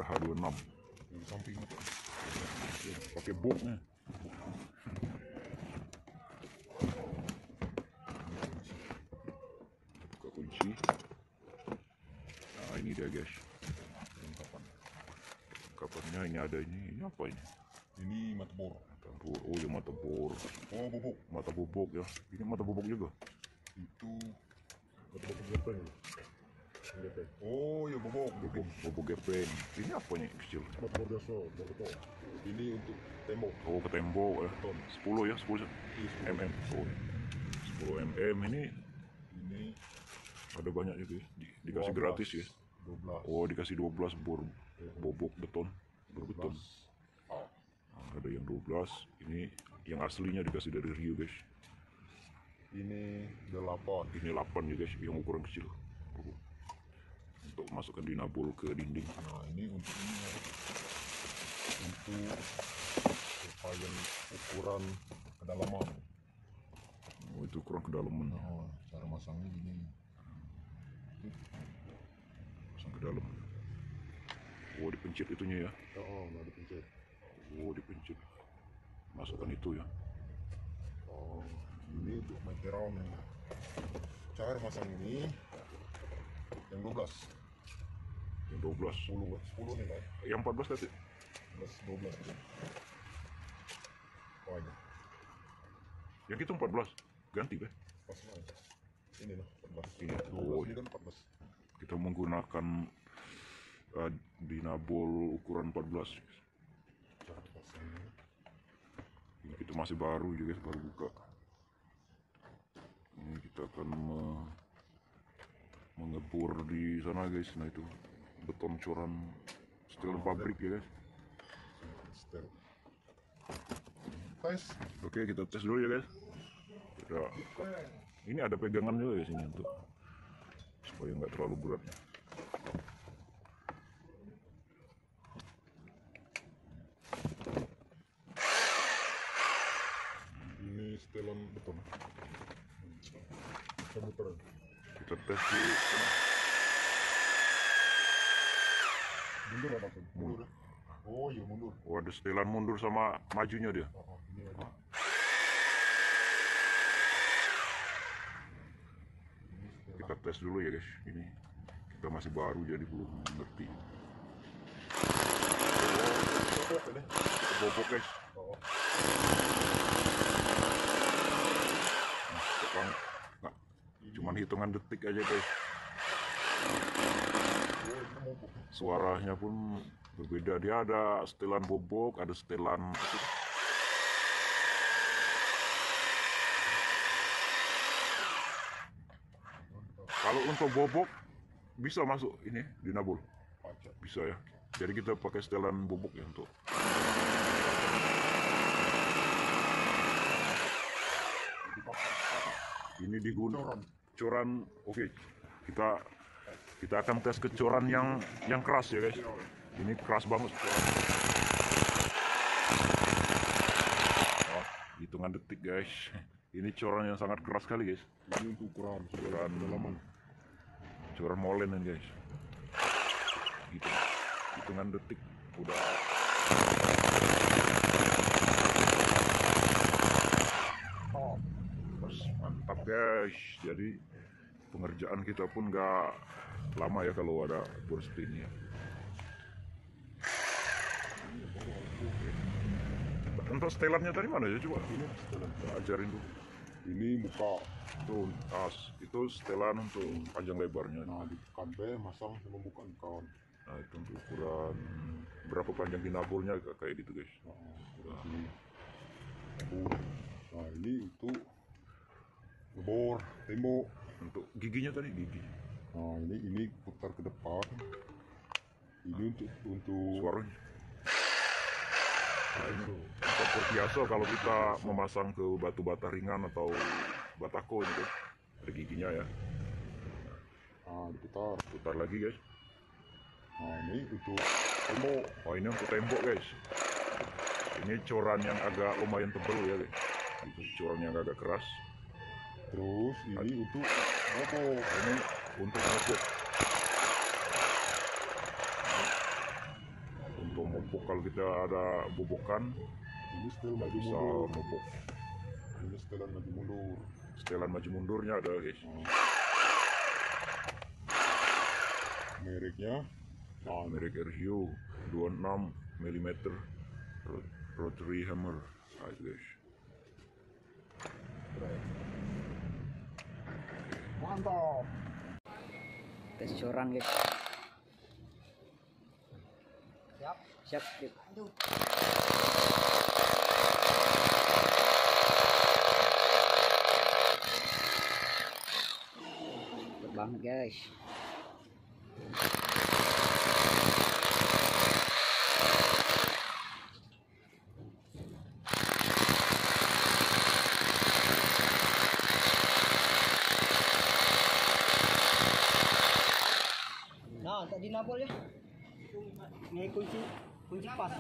H26 di samping pakai booknya. Buka kunci. Nah ini dia guys, kapannya ini ada ini apa ini? ini mata bor. Oh ya mata bor. Oh bubuk. Mata bubuk ya. Ini mata bubuk juga. Itu mata bubuk gepeng. Oh ya bubuk. Bubuk gepeng. Ini apa nih kecil? Mata bor biasa, bor beton. Ini untuk tembok. Oh ke tembok ya. 10 ya, 10 mm. Oh 10 mm ini ada banyak juga ya. Dikasih 12. gratis ya. 12. Oh dikasih 12 bor bobok beton, berbeton. Ada yang 12, ini yang aslinya dikasih dari Rio guys. Ini 8. Ini 8 ya guys, yang ukuran kecil. Untuk masukkan dinabul ke dinding. Nah ini untuk supaya ukuran kedalaman. Oh itu ukuran kedalaman. Nah, cara masangnya gini. Pasang ke dalam. Oh dipencet itunya ya. Oh nggak dipencet. Oh dipencet. Masukkan itu ya. Oh ini untuk materialnya. Cara masang ini yang 12. Yang 12. 10 nih kan? Yang 14 tadi. 12 ya. Oh ini. Yang itu 14. Ganti kan? Pas lah. Ini lah 14. Ini. 12 Oh, ini kan 14. kita menggunakan dinabol ukuran 14. Cara pasangnya. Ini kita masih baru juga, baru buka. Ini kita akan mengebor di sana guys. Nah itu beton coran setelan pabrik ya guys. Setel. Tes. Oke kita tes dulu ya guys. Ini ada pegangan juga ya sini untuk supaya nggak terlalu berat. Ini setelan beton. Kita muter. Kita tes di Mundur apa tuh? Mundur. Oh iya mundur. oh, ada setelan mundur sama majunya dia. Oh, ini aja. Kita tes dulu ya guys. Ini kita masih baru jadi belum ngerti. Bobok guys. Oh. Nah, cuman hitungan detik aja guys. Suaranya pun berbeda. Dia ada setelan bobok, ada setelan kalau untuk bobok bisa masuk ini dinabul. Bisa ya. Jadi kita pakai setelan bobok ya untuk ini digunakan coran. Oke, kita akan tes ke coran yang keras ya guys. Ini keras banget coran. Oh, hitungan detik guys. Ini coran yang sangat keras sekali guys. Ini untuk ukuran kedalaman. Coran molen ini guys. Gitu. Hitungan detik udah. Mantap guys. Jadi pengerjaan kita pun nggak lama ya kalau ada bor seperti ini ya. Untuk setelannya tadi mana ya coba? Ini setelan. Ajarin dulu. Ini muka. Tuh, itu setelan untuk panjang lebarnya. Nah ditekan B masang sama bukan kawan. Nah itu untuk ukuran berapa panjang dinabulnya kayak gitu guys. Udah sini. Nah ini untuk ngebor tembok. Untuk giginya tadi gigi. Nah ini putar ke depan. Ini untuk Suaranya. Nah, ini seperti biasa kalau kita memasang ke batu bata ringan atau batako ini guys. Ada giginya ya. nah diputar. Putar lagi guys. Nah ini untuk tembok. Oh ini untuk tembok guys. Ini coran yang agak lumayan tebal ya guys. Itu coran yang agak keras. Terus ini untuk bobok. Ini untuk bobok. empuk kalau kita ada bobokan Ini setel nggak maju bisa mundur. ngobok. Ini setelan maju mundur. Setelan maju mundurnya ada guys. Mereknya Merek RCU 26 mm rotary hammer. Nah, itu guys. mantap. Tes coran guys. Siap. Siap. Cepet banget guys. Nah, tak dinabol ya. May kunci pas.